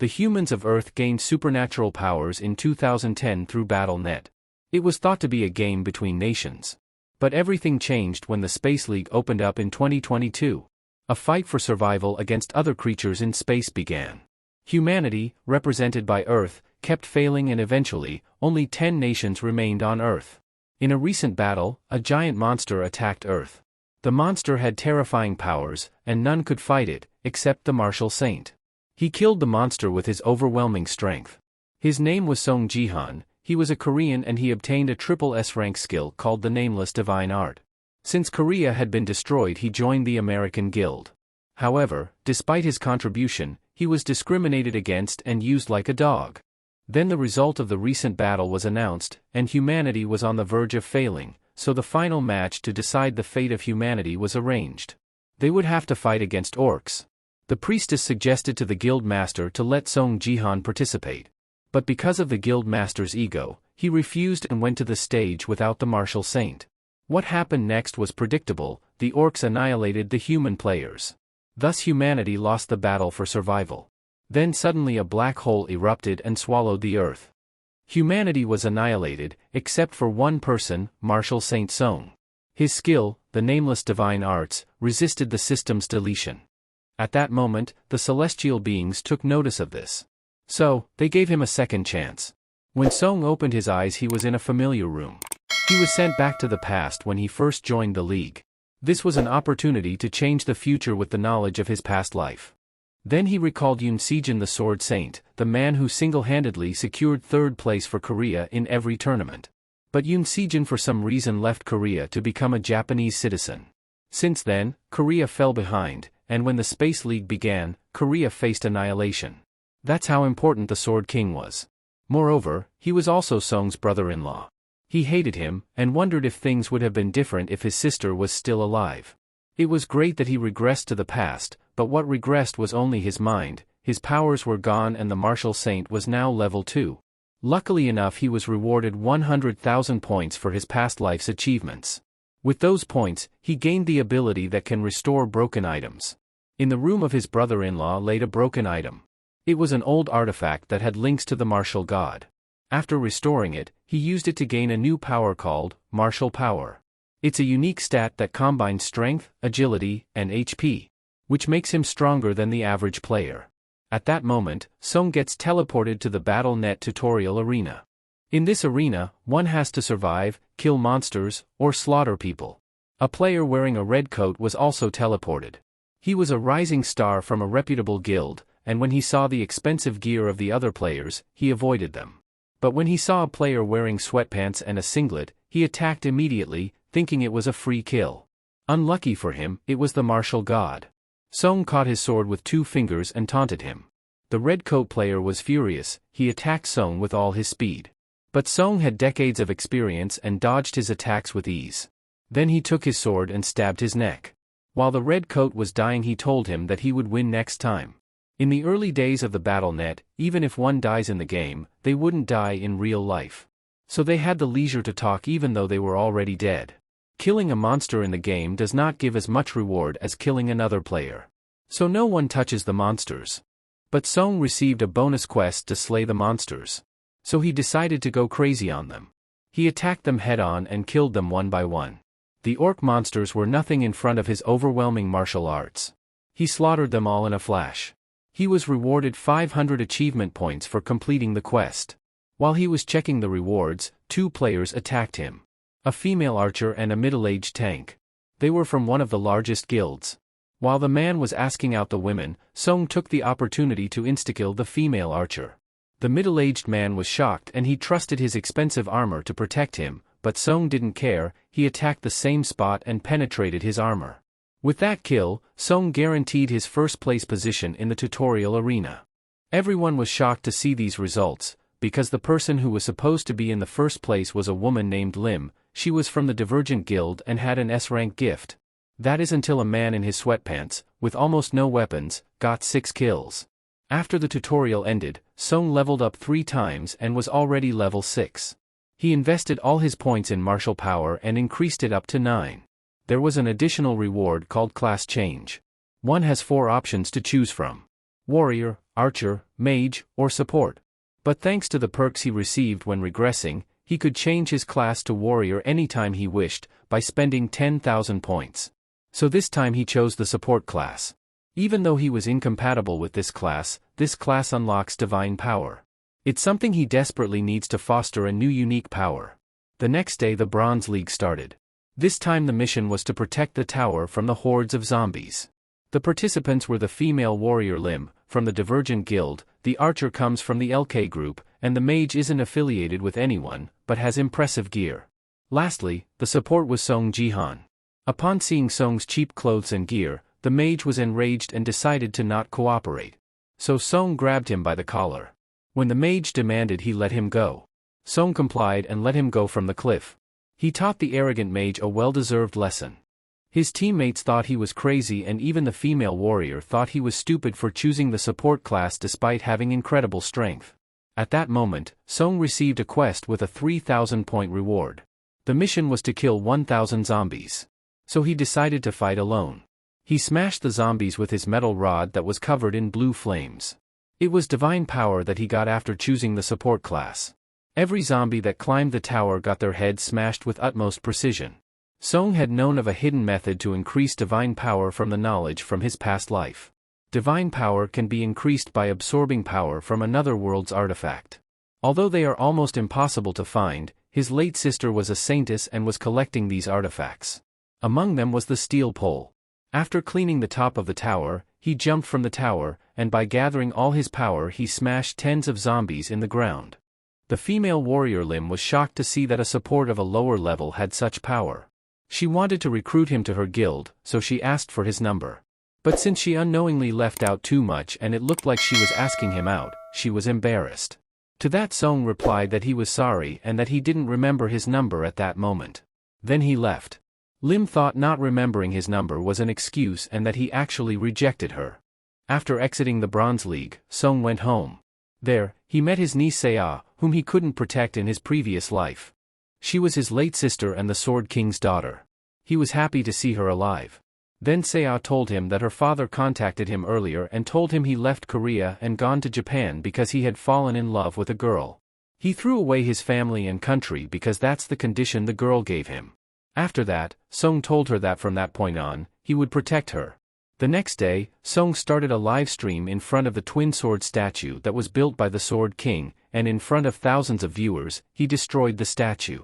The humans of Earth gained supernatural powers in 2010 through Battle.net. It was thought to be a game between nations. But everything changed when the Space League opened up in 2022. A fight for survival against other creatures in space began. Humanity, represented by Earth, kept failing and eventually, only 10 nations remained on Earth. In a recent battle, a giant monster attacked Earth. The monster had terrifying powers, and none could fight it, except the martial saint. He killed the monster with his overwhelming strength. His name was Song Jihan. He was a Korean and he obtained a triple S-rank skill called the Nameless Divine Art. Since Korea had been destroyed, he joined the American Guild. However, despite his contribution, he was discriminated against and used like a dog. Then the result of the recent battle was announced, and humanity was on the verge of failing, so the final match to decide the fate of humanity was arranged. They would have to fight against orcs. The priestess suggested to the guild master to let Song Jihan participate. But because of the guild master's ego, he refused and went to the stage without the martial saint. What happened next was predictable. The orcs annihilated the human players. Thus humanity lost the battle for survival. Then suddenly a black hole erupted and swallowed the earth. Humanity was annihilated, except for one person, Martial Saint Song. His skill, the Nameless Divine Arts, resisted the system's deletion. At that moment, the celestial beings took notice of this. So, they gave him a second chance. When Song opened his eyes, he was in a familiar room. He was sent back to the past when he first joined the League. This was an opportunity to change the future with the knowledge of his past life. Then he recalled Yoon Sejin, the Sword Saint, the man who single-handedly secured third place for Korea in every tournament. But Yoon Sejin for some reason left Korea to become a Japanese citizen. Since then, Korea fell behind, and when the Space League began, Korea faced annihilation. That's how important the Sword King was. Moreover, he was also Song's brother-in-law. He hated him, and wondered if things would have been different if his sister was still alive. It was great that he regressed to the past, but what regressed was only his mind. His powers were gone and the martial saint was now level 2. Luckily enough, he was rewarded 100,000 points for his past life's achievements. With those points, he gained the ability that can restore broken items. In the room of his brother-in-law laid a broken item. It was an old artifact that had links to the martial god. After restoring it, he used it to gain a new power called Martial Power. It's a unique stat that combines strength, agility, and HP, which makes him stronger than the average player. At that moment, Song gets teleported to the Battle.net tutorial arena. In this arena, one has to survive, kill monsters, or slaughter people. A player wearing a red coat was also teleported. He was a rising star from a reputable guild, and when he saw the expensive gear of the other players, he avoided them. But when he saw a player wearing sweatpants and a singlet, he attacked immediately, thinking it was a free kill. Unlucky for him, it was the martial god. Song caught his sword with 2 fingers and taunted him. The red coat player was furious. He attacked Song with all his speed. But Song had decades of experience and dodged his attacks with ease. Then he took his sword and stabbed his neck. While the red coat was dying, he told him that he would win next time. In the early days of the Battle.net, even if one dies in the game, they wouldn't die in real life. So they had the leisure to talk even though they were already dead. Killing a monster in the game does not give as much reward as killing another player. So no one touches the monsters. But Song received a bonus quest to slay the monsters. So he decided to go crazy on them. He attacked them head-on and killed them one by one. The orc monsters were nothing in front of his overwhelming martial arts. He slaughtered them all in a flash. He was rewarded 500 achievement points for completing the quest. While he was checking the rewards, 2 players attacked him. A female archer and a middle-aged tank. They were from one of the largest guilds. While the man was asking out the women, Song took the opportunity to insta-kill the female archer. The middle-aged man was shocked and he trusted his expensive armor to protect him, but Song didn't care. He attacked the same spot and penetrated his armor. With that kill, Song guaranteed his first-place position in the tutorial arena. Everyone was shocked to see these results, because the person who was supposed to be in the first place was a woman named Lim. She was from the Divergent Guild and had an S-rank gift. That is until a man in his sweatpants, with almost no weapons, got 6 kills. After the tutorial ended, Song leveled up 3 times and was already level 6. He invested all his points in martial power and increased it up to 9. There was an additional reward called class change. One has 4 options to choose from. warrior, archer, mage, or support. But thanks to the perks he received when regressing, he could change his class to warrior anytime he wished, by spending 10,000 points. So this time he chose the support class. Even though he was incompatible with this class unlocks divine power. It's something he desperately needs to foster a new unique power. The next day the Bronze League started. This time the mission was to protect the tower from the hordes of zombies. The participants were the female warrior Lim, from the Divergent Guild, the archer comes from the LK group, and the mage isn't affiliated with anyone, but has impressive gear. Lastly, the support was Song Jihan. Upon seeing Song's cheap clothes and gear, the mage was enraged and decided to not cooperate. So Song grabbed him by the collar. When the mage demanded he let him go, Song complied and let him go from the cliff. He taught the arrogant mage a well-deserved lesson. His teammates thought he was crazy and even the female warrior thought he was stupid for choosing the support class despite having incredible strength. At that moment, Song received a quest with a 3,000-point reward. The mission was to kill 1,000 zombies. So he decided to fight alone. He smashed the zombies with his metal rod that was covered in blue flames. It was divine power that he got after choosing the support class. Every zombie that climbed the tower got their heads smashed with utmost precision. Song had known of a hidden method to increase divine power from the knowledge from his past life. Divine power can be increased by absorbing power from another world's artifact. Although they are almost impossible to find, his late sister was a saintess and was collecting these artifacts. Among them was the steel pole. After cleaning the top of the tower, he jumped from the tower, and by gathering all his power he smashed tens of zombies in the ground. The female warrior Lim was shocked to see that a support of a lower level had such power. She wanted to recruit him to her guild, so she asked for his number. But since she unknowingly left out too much and it looked like she was asking him out, she was embarrassed. To that Song replied that he was sorry and that he didn't remember his number at that moment. Then he left. Lim thought not remembering his number was an excuse and that he actually rejected her. After exiting the Bronze League, Song went home. There, he met his niece Saya, whom he couldn't protect in his previous life. She was his late sister and the Sword King's daughter. He was happy to see her alive. Then Saya told him that her father contacted him earlier and told him he left Korea and gone to Japan because he had fallen in love with a girl. He threw away his family and country because that's the condition the girl gave him. After that, Song told her that from that point on, he would protect her. The next day, Song started a live stream in front of the twin sword statue that was built by the Sword King, and in front of thousands of viewers, he destroyed the statue.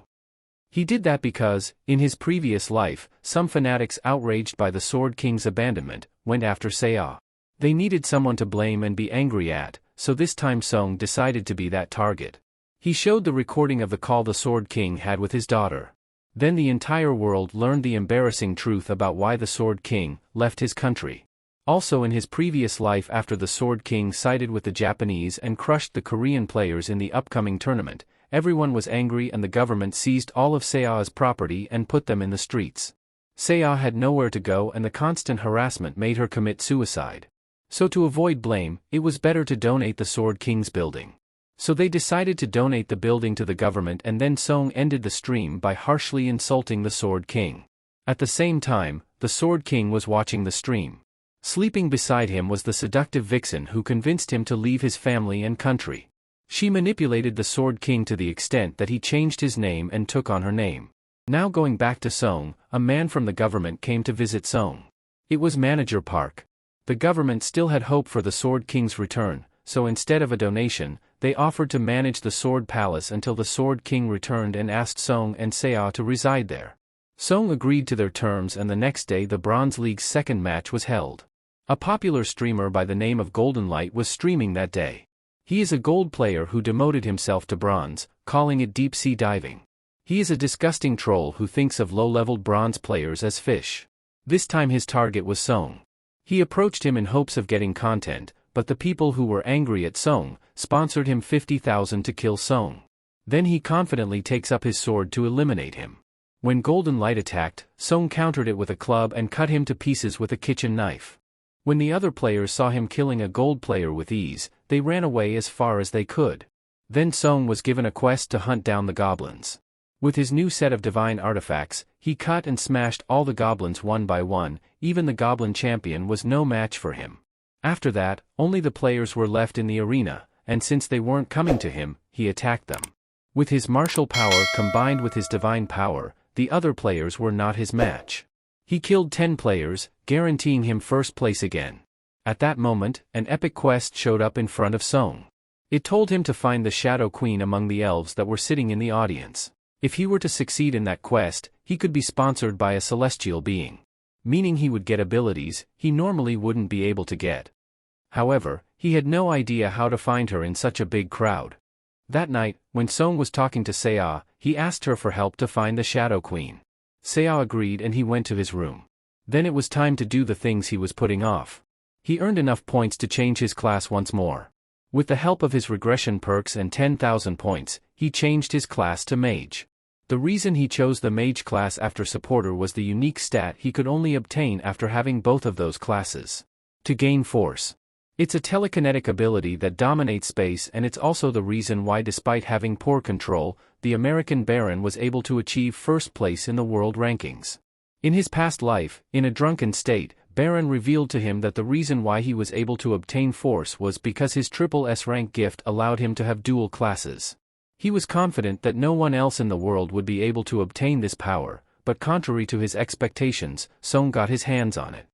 He did that because, in his previous life, some fanatics outraged by the Sword King's abandonment, went after Saya. They needed someone to blame and be angry at, so this time Song decided to be that target. He showed the recording of the call the Sword King had with his daughter. Then the entire world learned the embarrassing truth about why the Sword King left his country. Also in his previous life after the Sword King sided with the Japanese and crushed the Korean players in the upcoming tournament, everyone was angry and the government seized all of Sea's property and put them in the streets. Sea had nowhere to go and the constant harassment made her commit suicide. So to avoid blame, it was better to donate the Sword King's building. So they decided to donate the building to the government and then Song ended the stream by harshly insulting the Sword King. At the same time, the Sword King was watching the stream. Sleeping beside him was the seductive vixen who convinced him to leave his family and country. She manipulated the Sword King to the extent that he changed his name and took on her name. Now going back to Song, a man from the government came to visit Song. It was Manager Park. The government still had hope for the Sword King's return, so instead of a donation, they offered to manage the Sword Palace until the Sword King returned and asked Song and Sea to reside there. Song agreed to their terms and the next day the Bronze League's second match was held. A popular streamer by the name of Golden Light was streaming that day. He is a gold player who demoted himself to bronze, calling it deep sea diving. He is a disgusting troll who thinks of low-leveled bronze players as fish. This time his target was Song. He approached him in hopes of getting content, but the people who were angry at Song sponsored him 50,000 to kill Song. Then he confidently takes up his sword to eliminate him. When Golden Light attacked, Song countered it with a club and cut him to pieces with a kitchen knife. When the other players saw him killing a gold player with ease, they ran away as far as they could. Then Song was given a quest to hunt down the goblins. With his new set of divine artifacts, he cut and smashed all the goblins one by one, even the goblin champion was no match for him. After that, only the players were left in the arena, and since they weren't coming to him, he attacked them. With his martial power combined with his divine power, the other players were not his match. He killed 10 players, guaranteeing him first place again. At that moment, an epic quest showed up in front of Song. It told him to find the Shadow Queen among the elves that were sitting in the audience. If he were to succeed in that quest, he could be sponsored by a celestial being. Meaning he would get abilities he normally wouldn't be able to get. However, he had no idea how to find her in such a big crowd. That night, when Song was talking to Seo, he asked her for help to find the Shadow Queen. Seo agreed and he went to his room. Then it was time to do the things he was putting off. He earned enough points to change his class once more. With the help of his regression perks and 10,000 points, he changed his class to mage. The reason he chose the mage class after supporter was the unique stat he could only obtain after having both of those classes. To gain force. It's a telekinetic ability that dominates space, and it's also the reason why, despite having poor control, the American Baron was able to achieve first place in the world rankings. In his past life, in a drunken state, Baron revealed to him that the reason why he was able to obtain force was because his triple S rank gift allowed him to have dual classes. He was confident that no one else in the world would be able to obtain this power, but contrary to his expectations, Song got his hands on it.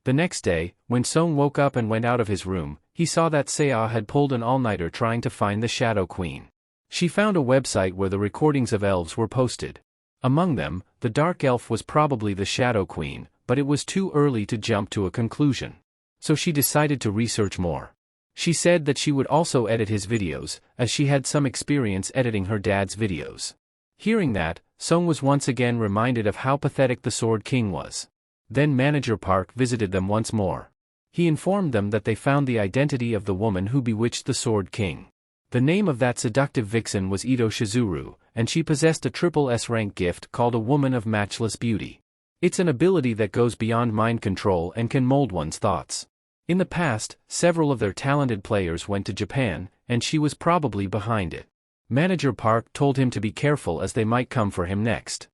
The next day, when Song woke up and went out of his room, he saw that Seo had pulled an all-nighter trying to find the Shadow Queen. She found a website where the recordings of elves were posted. Among them, the Dark Elf was probably the Shadow Queen, but it was too early to jump to a conclusion. So she decided to research more. She said that she would also edit his videos, as she had some experience editing her dad's videos. Hearing that, Song was once again reminded of how pathetic the Sword King was. Then Manager Park visited them once more. He informed them that they found the identity of the woman who bewitched the Sword King. The name of that seductive vixen was Ito Shizuru, and she possessed a triple S rank gift called a Woman of Matchless Beauty. It's an ability that goes beyond mind control and can mold one's thoughts. In the past, several of their talented players went to Japan, and she was probably behind it. Manager Park told him to be careful as they might come for him next.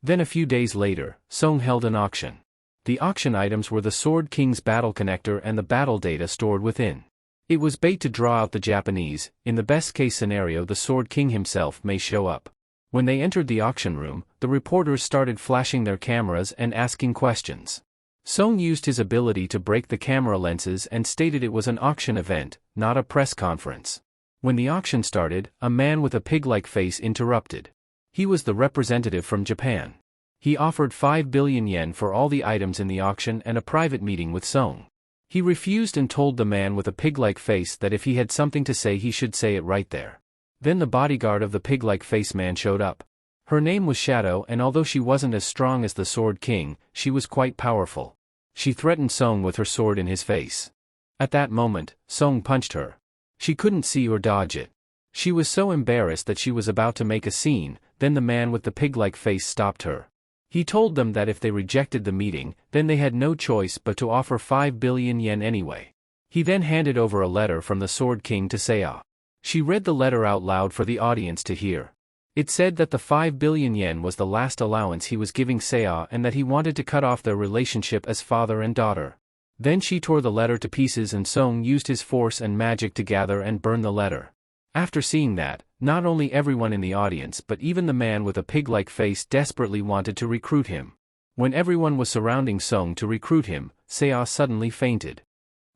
Then a few days later, Song held an auction. The auction items were the Sword King's battle connector and the battle data stored within. It was bait to draw out the Japanese. In the best-case scenario, the Sword King himself may show up. When they entered the auction room, the reporters started flashing their cameras and asking questions. Song used his ability to break the camera lenses and stated it was an auction event, not a press conference. When the auction started, a man with a pig-like face interrupted. He was the representative from Japan. He offered 5 billion yen for all the items in the auction and a private meeting with Song. He refused and told the man with a pig-like face that if he had something to say he should say it right there. Then the bodyguard of the pig-like face man showed up. Her name was Shadow, and although she wasn't as strong as the Sword King, she was quite powerful. She threatened Song with her sword in his face. At that moment, Song punched her. She couldn't see or dodge it. She was so embarrassed that she was about to make a scene. Then the man with the pig-like face stopped her. He told them that if they rejected the meeting, then they had no choice but to offer 5 billion yen anyway. He then handed over a letter from the Sword King to Seo. She read the letter out loud for the audience to hear. It said that the 5 billion yen was the last allowance he was giving Seo and that he wanted to cut off their relationship as father and daughter. Then she tore the letter to pieces and Song used his force and magic to gather and burn the letter. After seeing that, not only everyone in the audience but even the man with a pig-like face desperately wanted to recruit him. When everyone was surrounding Song to recruit him, Seo suddenly fainted.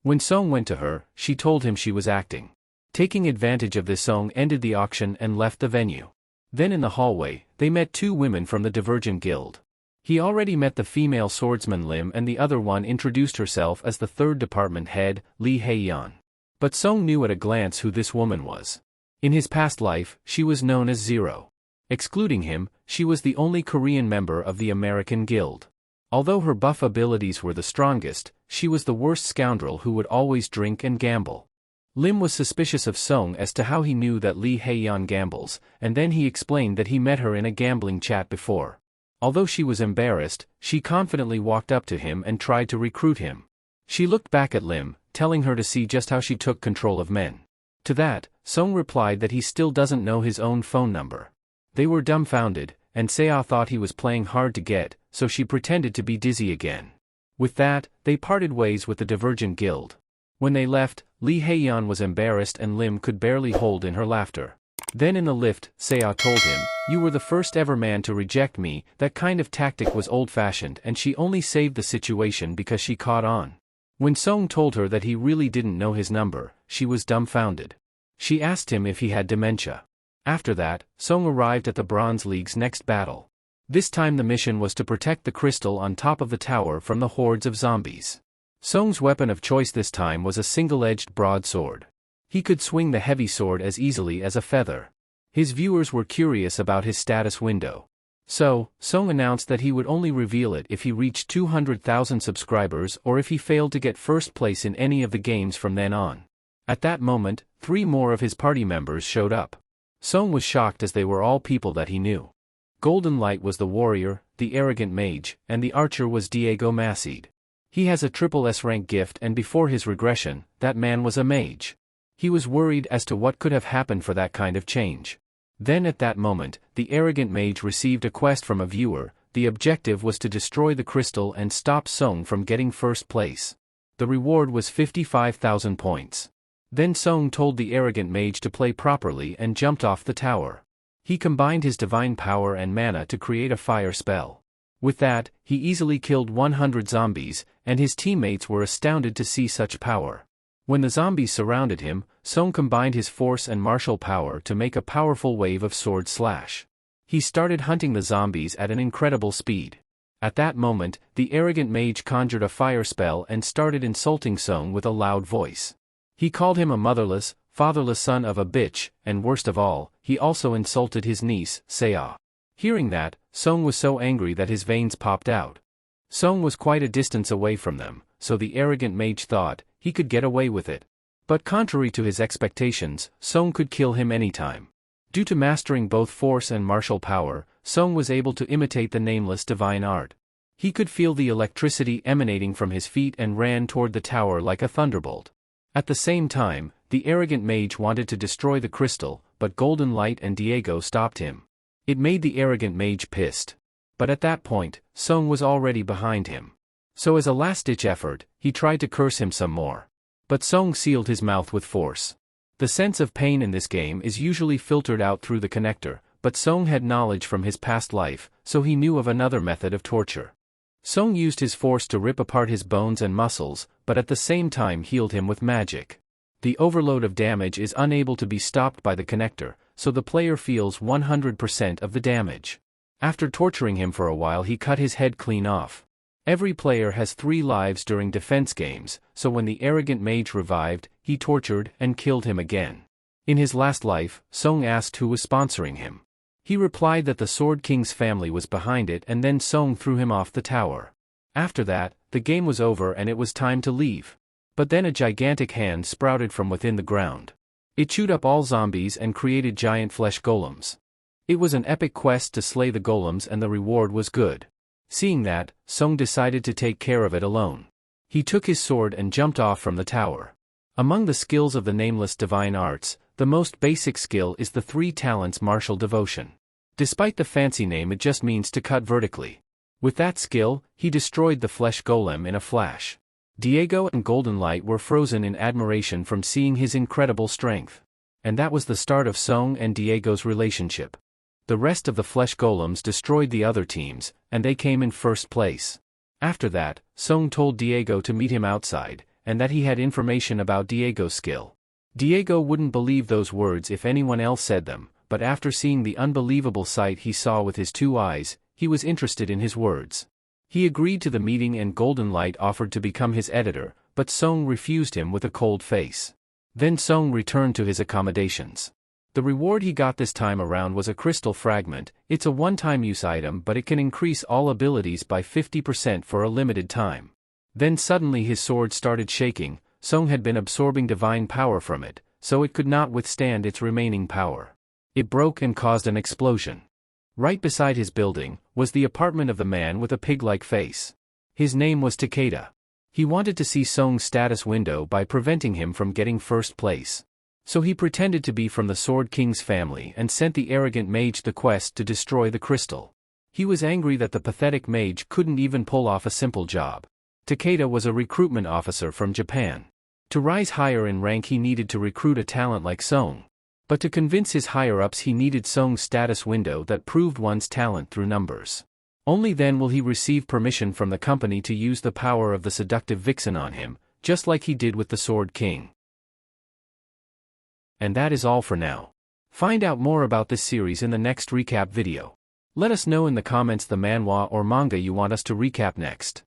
When Song went to her, she told him she was acting. Taking advantage of this, Song ended the auction and left the venue. Then in the hallway, they met 2 women from the Divergent Guild. He already met the female swordsman Lim and the other one introduced herself as the 3rd department head, Lee Hae-yeon. But Song knew at a glance who this woman was. In his past life, she was known as Zero. Excluding him, she was the only Korean member of the American Guild. Although her buff abilities were the strongest, she was the worst scoundrel who would always drink and gamble. Lim was suspicious of Song as to how he knew that Lee Hae-yeon gambles, and then he explained that he met her in a gambling chat before. Although she was embarrassed, she confidently walked up to him and tried to recruit him. She looked back at Lim, telling her to see just how she took control of men. To that, Song replied that he still doesn't know his own phone number. They were dumbfounded, and Seo thought he was playing hard to get, so she pretended to be dizzy again. With that, they parted ways with the Divergent Guild. When they left, Lee Haeyeon was embarrassed and Lim could barely hold in her laughter. Then in the lift, Seo told him, "You were the first ever man to reject me." That kind of tactic was old-fashioned and she only saved the situation because she caught on. When Song told her that he really didn't know his number, she was dumbfounded. She asked him if he had dementia. After that, Song arrived at the Bronze League's next battle. This time the mission was to protect the crystal on top of the tower from the hordes of zombies. Song's weapon of choice this time was a single-edged broadsword. He could swing the heavy sword as easily as a feather. His viewers were curious about his status window. So, Song announced that he would only reveal it if he reached 200,000 subscribers or if he failed to get first place in any of the games from then on. At that moment, 3 more of his party members showed up. Song was shocked as they were all people that he knew. Golden Light was the warrior, the arrogant mage, and the archer was Diego Maceed. He has a triple S rank gift and before his regression, that man was a mage. He was worried as to what could have happened for that kind of change. Then at that moment, the arrogant mage received a quest from a viewer. The objective was to destroy the crystal and stop Song from getting first place. The reward was 55,000 points. Then Song told the arrogant mage to play properly and jumped off the tower. He combined his divine power and mana to create a fire spell. With that, he easily killed 100 zombies, and his teammates were astounded to see such power. When the zombies surrounded him, Song combined his force and martial power to make a powerful wave of sword slash. He started hunting the zombies at an incredible speed. At that moment, the arrogant mage conjured a fire spell and started insulting Song with a loud voice. He called him a motherless, fatherless son of a bitch, and worst of all, he also insulted his niece, Seo. Hearing that, Song was so angry that his veins popped out. Song was quite a distance away from them, so the arrogant mage thought he could get away with it. But contrary to his expectations, Song could kill him anytime. Due to mastering both force and martial power, Song was able to imitate the nameless divine art. He could feel the electricity emanating from his feet and ran toward the tower like a thunderbolt. At the same time, the arrogant mage wanted to destroy the crystal, but Golden Light and Diego stopped him. It made the arrogant mage pissed. But at that point, Song was already behind him. So as a last-ditch effort, he tried to curse him some more. But Song sealed his mouth with force. The sense of pain in this game is usually filtered out through the connector, but Song had knowledge from his past life, so he knew of another method of torture. Song used his force to rip apart his bones and muscles, but at the same time healed him with magic. The overload of damage is unable to be stopped by the connector, so the player feels 100% of the damage. After torturing him for a while, he cut his head clean off. Every player has 3 lives during defense games, so when the arrogant mage revived, he tortured and killed him again. In his last life, Song asked who was sponsoring him. He replied that the Sword King's family was behind it, and then Song threw him off the tower. After that, the game was over and it was time to leave. But then a gigantic hand sprouted from within the ground. It chewed up all zombies and created giant flesh golems. It was an epic quest to slay the golems and the reward was good. Seeing that, Song decided to take care of it alone. He took his sword and jumped off from the tower. Among the skills of the nameless divine arts, the most basic skill is the 3 talents martial devotion. Despite the fancy name, it just means to cut vertically. With that skill, he destroyed the flesh golem in a flash. Diego and Golden Light were frozen in admiration from seeing his incredible strength. And that was the start of Song and Diego's relationship. The rest of the flesh golems destroyed the other teams, and they came in first place. After that, Song told Diego to meet him outside, and that he had information about Diego's skill. Diego wouldn't believe those words if anyone else said them, but after seeing the unbelievable sight he saw with his 2 eyes, he was interested in his words. He agreed to the meeting and Golden Light offered to become his editor, but Song refused him with a cold face. Then Song returned to his accommodations. The reward he got this time around was a crystal fragment. It's a one-time use item, but it can increase all abilities by 50% for a limited time. Then suddenly his sword started shaking. Song had been absorbing divine power from it, so it could not withstand its remaining power. It broke and caused an explosion. Right beside his building was the apartment of the man with a pig-like face. His name was Takeda. He wanted to see Song's status window by preventing him from getting first place. So he pretended to be from the Sword King's family and sent the arrogant mage the quest to destroy the crystal. He was angry that the pathetic mage couldn't even pull off a simple job. Takeda was a recruitment officer from Japan. To rise higher in rank he needed to recruit a talent like Song. But to convince his higher-ups he needed Song's status window that proved one's talent through numbers. Only then will he receive permission from the company to use the power of the seductive vixen on him, just like he did with the Sword King. And that is all for now. Find out more about this series in the next recap video. Let us know in the comments the manhwa or manga you want us to recap next.